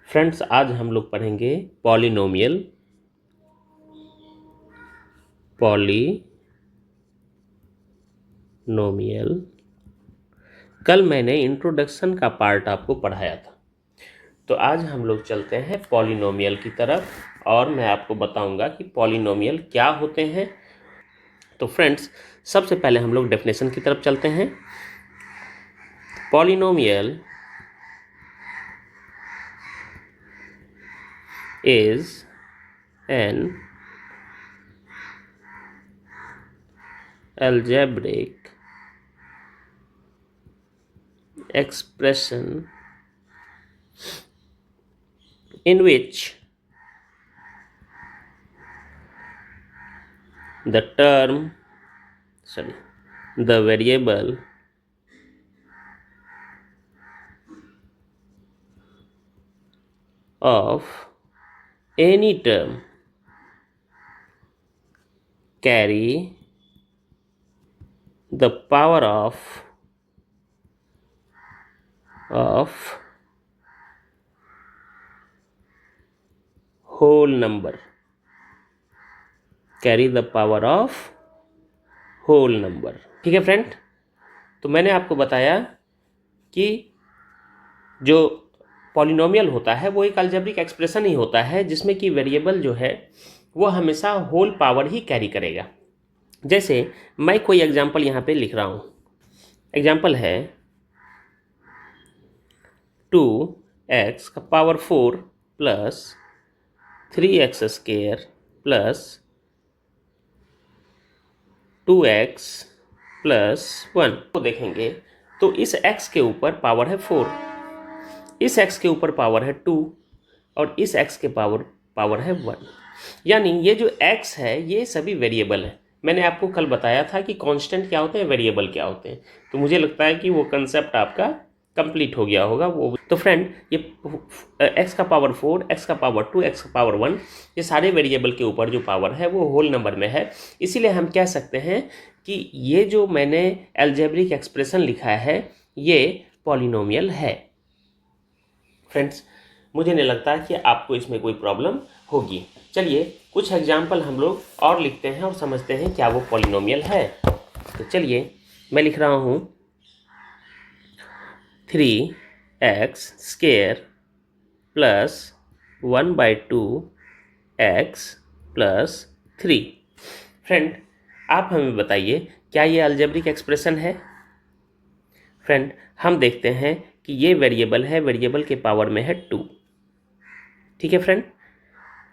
Friends, आज हम लोग पढ़ेंगे पॉलिनोमियल। कल मैंने इंट्रोडक्शन का पार्ट आपको पढ़ाया था, तो आज हम लोग चलते हैं पॉलिनोमियल की तरफ और मैं आपको बताऊंगा कि पॉलिनोमियल क्या होते हैं। तो फ्रेंड्स, सबसे पहले हम लोग डेफिनेशन की तरफ चलते हैं। Polynomial is an algebraic expression in which the variable of any term carry the power of whole number, ठीक है फ्रेंड। तो मैंने आपको बताया कि जो पॉलिनोमियल होता है वो एक अलजेब्रिक एक्सप्रेशन ही होता है जिसमें कि वेरिएबल जो है वो हमेशा होल पावर ही कैरी करेगा। जैसे मैं कोई एग्जांपल यहाँ पे लिख रहा हूँ। एग्जांपल है 2x का power 4 plus 3x square plus 2x plus 1 को देखेंगे तो इस x के ऊपर पावर है 4, इस x के ऊपर पावर है 2 और इस x के पावर है 1। यानी ये जो x है ये सभी वेरिएबल है। मैंने आपको कल बताया था कि कांस्टेंट क्या होते हैं, वेरिएबल क्या होते हैं, तो मुझे लगता है कि वो कंसेप्ट आपका कंप्लीट हो गया होगा वो। तो फ्रेंड, ये x का पावर 4, x का पावर 2, x का पावर 1, ये सारे वेरिएबल के ऊपर जो पावर है वो होल नंबर में है। इसीलिए हम कह सकते हैं कि ये जो मैंने अलजेब्रिक एक्सप्रेशन लिखा है ये पॉलिनोमियल है। फ्रेंड्स, मुझे नहीं लगता कि आपको इसमें कोई प्रॉब्लम होगी। चलिए कुछ एग्जाम्पल हम लोग और लिखते हैं और समझते हैं क्या वो पॉलिनोमियल है। तो चलिए मैं लिख रहा हूँ 3x square plus 1/2x plus 3। Friend, आप हमें बताइए क्या ये अलजेब्रिक एक्सप्रेशन है। फ्रेंड, हम देखते हैं कि ये वेरिएबल है, वेरिएबल के पावर में है 2। ठीक है फ्रेंड,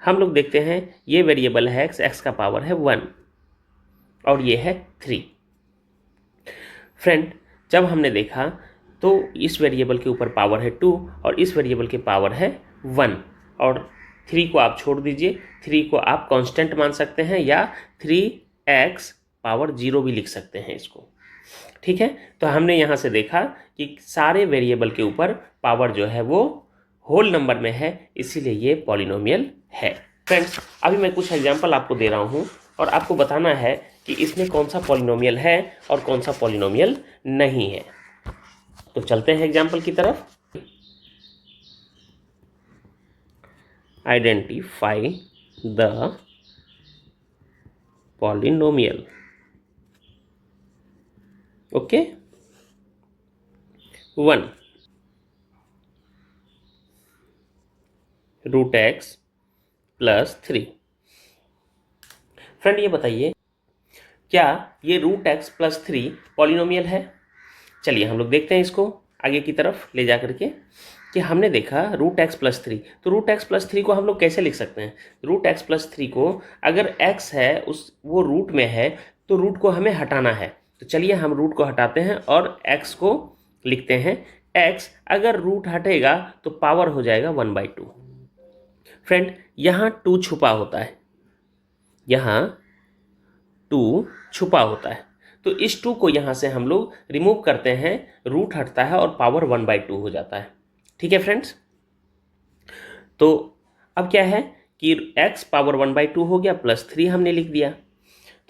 हम लोग देखते हैं ये वेरिएबल है x का पावर है 1 और ये है 3। फ्रेंड, जब हमने देखा तो इस वेरिएबल के ऊपर पावर है 2 और इस वेरिएबल के पावर है 1 और 3 को आप छोड़ दीजिए, 3 को आप कांस्टेंट मान सकते हैं या 3x पावर 0 भी लिख सकते हैं इसको। ठीक है, तो हमने यहाँ से देखा कि सारे वेरिएबल के ऊपर पावर जो है वो होल नंबर में है, इसीलिए ये पॉलिनोमियल है। फ्रेंड्स, अभी मैं कुछ एग्जांपल आपको दे रहा हूँ और आपको बताना है कि इसमें कौन सा पॉलिनोमियल है और कौन सा पॉलिनोमियल नहीं है। तो चलते हैं एग्जांपल की तरफ। Identify the polynomial. Okay, 1 √x plus 3। Friend, ये बताइए क्या ये √x प्लस 3 पॉलिनोमियल है। चलिए हम लोग देखते हैं इसको आगे की तरफ ले जा करके कि हमने देखा √x प्लस 3, तो √x प्लस 3 को हम लोग कैसे लिख सकते हैं। √x प्लस 3 को अगर x है वो रूट में है तो रूट को हमें हटाना है, तो चलिए हम रूट को हटाते हैं और x को लिखते हैं। x अगर रूट हटेगा तो पावर हो जाएगा 1/2। फ्रेंड, यहाँ 2 छुपा होता है, यहाँ 2 छुपा होता है, तो इस 2 को यहाँ से हम लोग रिमूव करते हैं, रूट हटता है और पावर 1/2 हो जाता है। ठीक है फ्रेंड्स, तो अब क्या है कि x पावर 1/2 हो गया प्लस 3 हमने लिख दिया।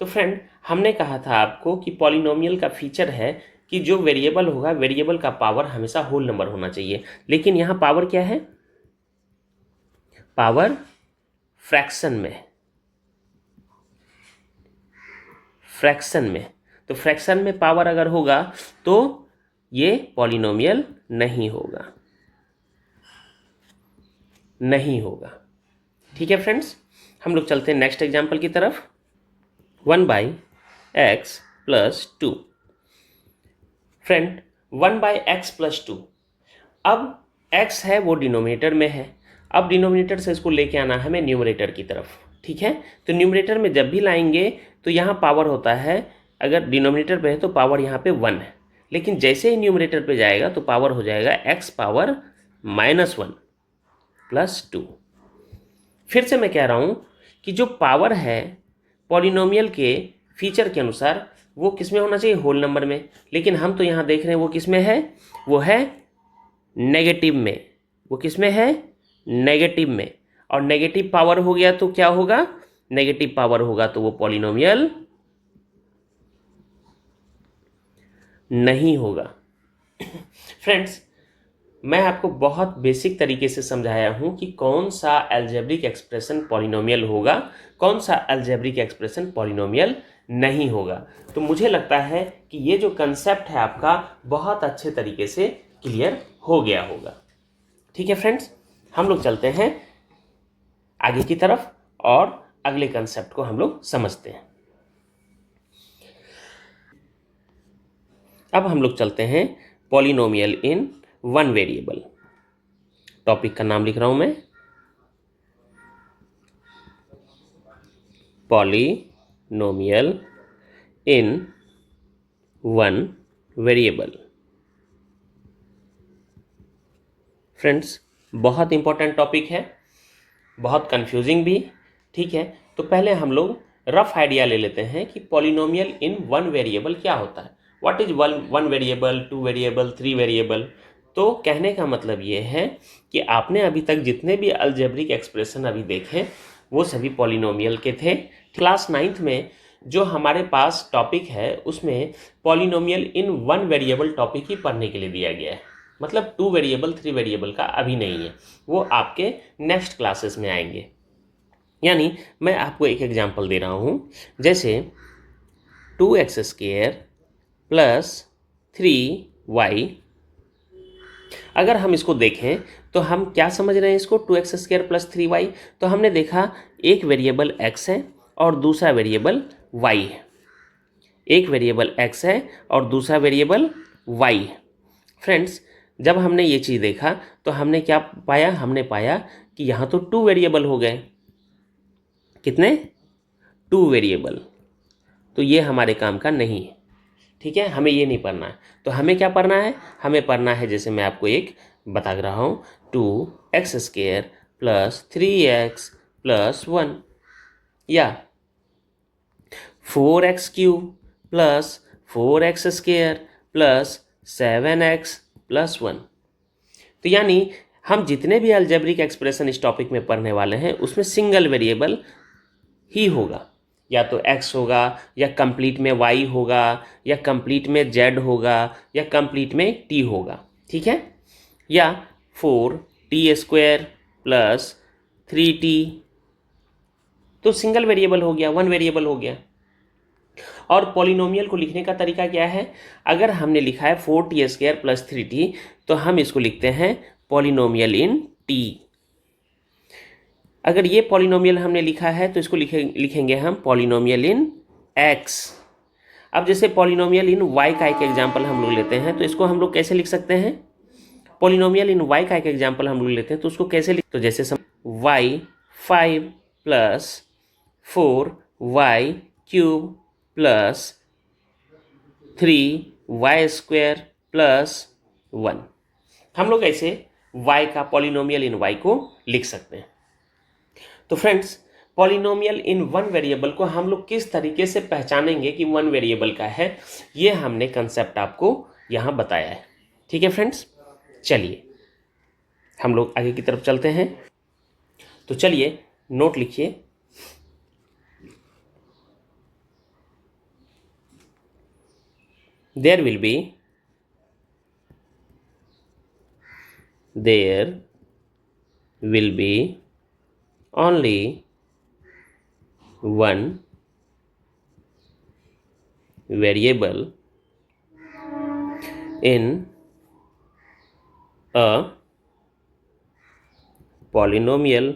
तो फ्रेंड, हमने कहा था आपको कि पॉलिनोमियल का फीचर है कि जो वेरिएबल होगा वेरिएबल का पावर हमेशा होल नंबर होना चाहिए, लेकिन यहाँ पावर क्या है, पावर फ्रैक्शन में, फ्रैक्शन में, तो फ्रैक्शन में पावर अगर होगा तो ये पॉलिनोमियल नहीं होगा, नहीं होगा। ठीक है फ्रेंड्स, हम लोग चलते हैं नेक्स्ट एग्जाम्पल की तरफ। 1/x + 2। फ्रेंड 1/x + 2, अब x है वो डिनोमिनेटर में है, अब डिनोमिनेटर से इसको लेके आना है हमें न्यूमरेटर की तरफ। ठीक है, तो न्यूमरेटर में जब भी लाएंगे तो यहाँ पावर होता है, अगर डिनोमिनेटर पे है तो पावर यहाँ पे 1 है, लेकिन जैसे ही न्यूमरेटर पे जाएगा तो पावर हो जाएगा x पावर -1 + 2। फिर से मैं कह रहा हूँ कि जो पावर है पॉलिनोमियल के फीचर के अनुसार वो किस में होना चाहिए, होल नंबर में, लेकिन हम तो यहाँ देख रहे हैं वो किस में है, वो है नेगेटिव में, वो किस में है, नेगेटिव में। और नेगेटिव पावर हो गया तो क्या होगा, नेगेटिव पावर होगा तो वो पॉलिनोमियल नहीं होगा। फ्रेंड्स मैं आपको बहुत बेसिक तरीके से समझाया हूं कि कौन सा अलजेब्रिक एक्सप्रेशन पॉलिनोमियल होगा, कौन सा अलजेब्रिक एक्सप्रेशन पॉलिनोमियल नहीं होगा। तो मुझे लगता है कि ये जो कंसेप्ट है आपका बहुत अच्छे तरीके से क्लियर हो गया होगा। ठीक है फ्रेंड्स, हम लोग चलते हैं आगे की तरफ और अगले कंसेप्ट को हम लोग समझते हैं। अब हम लोग चलते हैं polynomial in one variable. Topic का नाम लिख रहा हूं मैं, polynomial in one variable. Friends बहुत इंपॉर्टेंट टॉपिक है, बहुत कंफ्यूजिंग भी। ठीक है, तो पहले हम लोग रफ आइडिया ले लेते हैं कि पॉलिनोमियल इन वन वेरिएबल क्या होता है। What is one variable, 2 variable, 3 variable. तो कहने का मतलब ये है कि आपने अभी तक जितने भी अलजेब्रिक एक्सप्रेशन अभी देखे वो सभी पॉलिनोमियल के थे। क्लास 9th में जो हमारे पास टॉपिक है उसमें polynomial in one variable topic ही पढ़ने के लिए दिया गया है, मतलब 2 वेरिएबल 3 वेरिएबल का अभी नहीं है, वो आपके नेक्स्ट क्लासेस में आएंगे। यानी मैं आपको एक एग्जांपल दे रहा हूँ, जैसे 2x² + 3y। अगर हम इसको देखें तो हम क्या समझ रहे हैं इसको, 2x² + 3y। तो हमने देखा एक वेरिएबल x है और दूसरा वेरिएबल y है, एक वेरिएबल x है और दूसरा वेरिएबल y है। फ्रेंड्स जब हमने ये चीज़ देखा तो हमने क्या पाया, हमने पाया कि यहाँ तो 2 वेरिएबल हो गए। कितने, 2 वेरिएबल। तो ये हमारे काम का नहीं है। ठीक है, हमें ये नहीं पढ़ना है। तो हमें क्या पढ़ना है, हमें पढ़ना है, जैसे मैं आपको एक बता रहा हूँ, 2x² + 3x + 1 या 4x³ + 4x² + 7x + 1। तो यानी हम जितने भी अलजेब्रिक एक्सप्रेशन इस टॉपिक में पढ़ने वाले हैं उसमें सिंगल वेरिएबल ही होगा, या तो x होगा या कंप्लीट में y होगा या कंप्लीट में z होगा या कंप्लीट में t होगा। ठीक है, या 4t² + 3t, तो सिंगल वेरिएबल हो गया, वन वेरिएबल हो गया। और पॉलिनोमियल को लिखने का तरीका क्या है, अगर हमने लिखा है 4t² + 3t तो हम इसको लिखते हैं पॉलिनोमियल इन t। अगर ये पॉलिनोमियल हमने लिखा है तो इसको लिखेंगे हम पॉलिनोमियल इन x। अब जैसे पॉलिनोमियल इन y का एक एग्जांपल हम लोग लेते हैं तो इसको हम लोग कैसे लिख सकते हैं, पॉलिनोमियल इन y का एक एग्जांपल हम लोग लेते हैं तो उसको कैसे लिख, तो जैसे y 5 + 4y³ + 3y² + 1। हम लोग ऐसे y का पॉलिनोमियल इन y को लिख सकते हैं। तो friends polynomial in one variable को हम लोग किस तरीके से पहचानेंगे कि वन वेरिएबल का है, ये हमने कंसेप्ट आपको यहाँ बताया है। ठीक है फ्रेंड्स, चलिए हम लोग आगे की तरफ चलते हैं। तो चलिए नोट लिखिए, there will be only one variable in a polynomial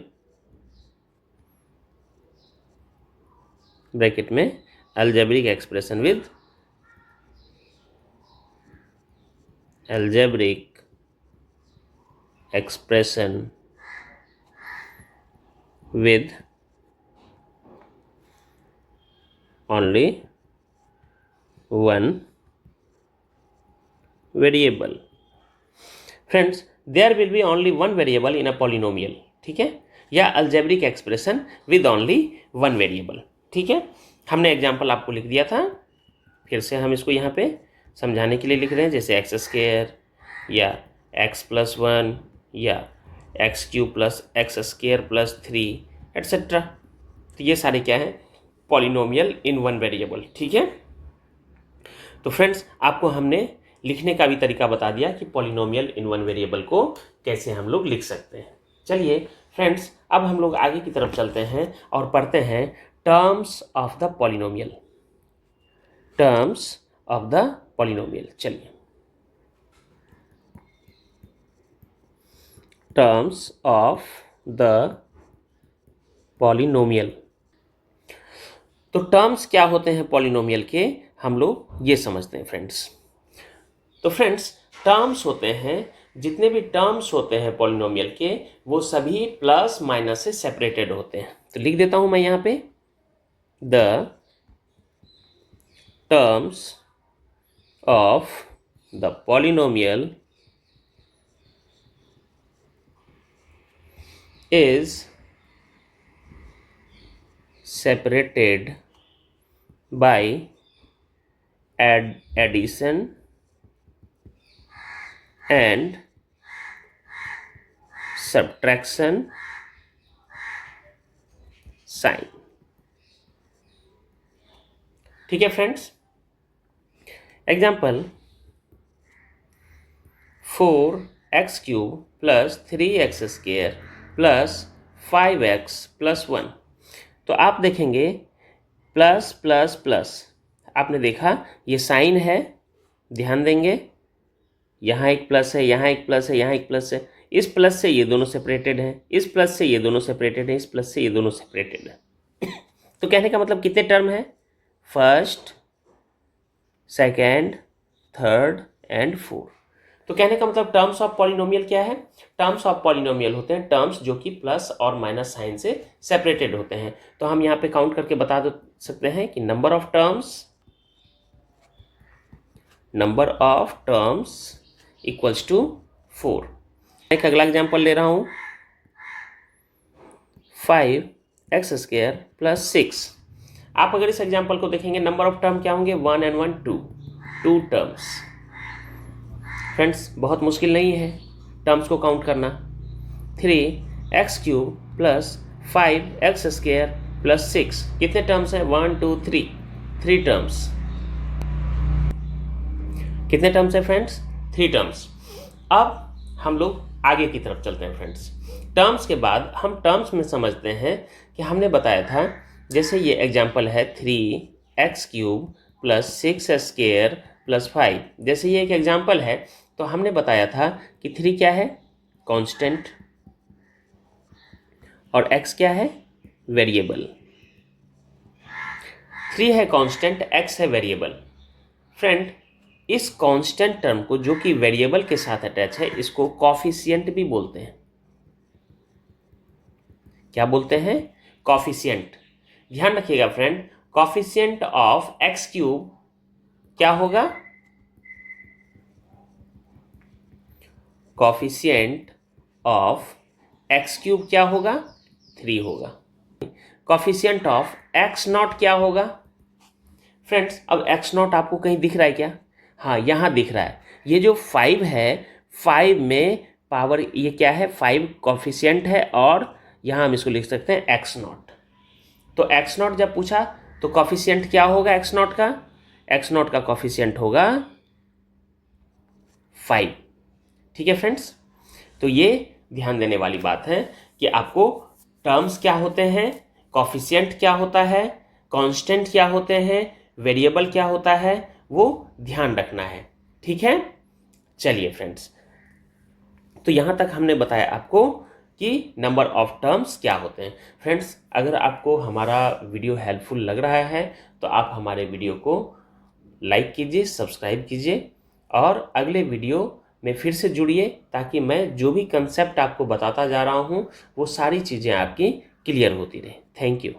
bracket में algebraic expression with algebraic expression with only one variable. Friends, there will be only one variable in a polynomial, ठीक है, या algebraic expression with only one variable, ठीक है। हमने example आपको लिख दिया था, फिर से हम इसको यहाँ पे समझाने के लिए लिख रहे हैं, जैसे एक्स स्क्वायर या एक्स प्लस वन या x cube plus x square plus three etcetera. तो ये सारे क्या है, पॉलिनोमियल इन वन वेरिएबल, ठीक है। तो फ्रेंड्स, आपको हमने लिखने का भी तरीका बता दिया कि पॉलिनोमियल इन वन वेरिएबल को कैसे हम लोग लिख सकते हैं। चलिए फ्रेंड्स, अब हम लोग आगे की तरफ चलते हैं और पढ़ते हैं terms of the polynomial. Terms of the polynomial, चलिए टर्म्स ऑफ द पॉलिनोमियल। तो टर्म्स क्या होते हैं पॉलिनोमियल के, हम लोग ये समझते हैं फ्रेंड्स। तो फ्रेंड्स, टर्म्स होते हैं, जितने भी टर्म्स होते हैं पॉलिनोमियल के, वो सभी प्लस माइनस से सेपरेटेड होते हैं। तो लिख देता हूं मैं यहाँ पे, the terms of the polynomial is separated by addition and subtraction sign, ठीक है friends. Example, 4x cube plus 3x square plus 5x plus 1। तो आप देखेंगे प्लस प्लस प्लस, आपने देखा ये साइन है, ध्यान देंगे, यहाँ एक प्लस है, यहाँ एक प्लस है, यहाँ एक प्लस है, इस प्लस से ये दोनों सेपरेटेड हैं, इस प्लस से ये दोनों सेपरेटेड हैं, इस प्लस से ये दोनों सेपरेटेड हैं। तो कहने का मतलब कितने टर्म है, first, second, third and fourth. तो कहने का मतलब टर्म्स ऑफ पॉलिनोमियल क्या है, टर्म्स ऑफ पॉलिनोमियल होते हैं टर्म्स जो कि प्लस और माइनस साइन से सेपरेटेड होते हैं। तो हम यहाँ पे काउंट करके बता सकते हैं कि number of terms equals to 4। एक अगला एग्जाम्पल ले रहा हूँ, 5x स्क्वायर प्लस 6। आप अगर इस एग्जाम्पल को देखेंगे, नंबर ऑफ टर्म क्या होंगे, 1 and 1 2 टर्म्स। फ्रेंड्स, बहुत मुश्किल नहीं है टर्म्स को काउंट करना। 3x cube plus 5x square plus 6, कितने टर्म्स हैं, 1 2 3 टर्म्स। कितने टर्म्स है फ्रेंड्स, 3 टर्म्स। अब हम लोग आगे की तरफ चलते हैं फ्रेंड्स। टर्म्स के बाद हम टर्म्स में समझते हैं कि हमने बताया था, जैसे ये एग्जांपल है 3x cube plus 6 square plus 5, जैसे ये एक एग्जांपल है, तो हमने बताया था कि 3 क्या है, कांस्टेंट, और x क्या है, वेरिएबल। 3 है कांस्टेंट, x है वेरिएबल। फ्रेंड, इस कांस्टेंट टर्म को, जो कि वेरिएबल के साथ अटैच है, इसको कॉफिशिएंट भी बोलते हैं। क्या बोलते हैं, कॉफिशिएंट। ध्यान रखिएगा friend, coefficient of x cube क्या होगा, कॉफिशिएंट ऑफ एक्स क्यूब क्या होगा, 3 होगा। कॉफिशिएंट ऑफ एक्स नॉट क्या होगा फ्रेंड्स। अब एक्स नॉट आपको कहीं दिख रहा है क्या, हाँ यहाँ दिख रहा है। ये जो 5 है, 5 में पावर ये क्या है, 5 कॉफिशिएंट है, और यहाँ हम इसको लिख सकते हैं एक्स नॉट। तो एक्स नॉट जब पूछा तो कॉफिशिएंट क्या होगा एक्स नॉट का, एक्स नॉट का कॉफिशिएंट होगा 5। ठीक है फ्रेंड्स, तो ये ध्यान देने वाली बात है कि आपको टर्म्स क्या होते हैं, कॉफिशिएंट क्या होता है, कांस्टेंट क्या होते हैं, वेरिएबल क्या होता है, वो ध्यान रखना है। ठीक है, चलिए फ्रेंड्स, तो यहाँ तक हमने बताया आपको कि नंबर ऑफ टर्म्स क्या होते हैं। फ्रेंड्स, अगर आपको हमारा वीडियो हेल्पफुल लग रहा है तो आप हमारे वीडियो को लाइक कीजिए, सब्सक्राइब कीजिए और अगले वीडियो में फिर से जुड़िए, ताकि मैं जो भी कंसेप्ट आपको बताता जा रहा हूँ वो सारी चीज़ें आपकी क्लियर होती रहे। Thank you.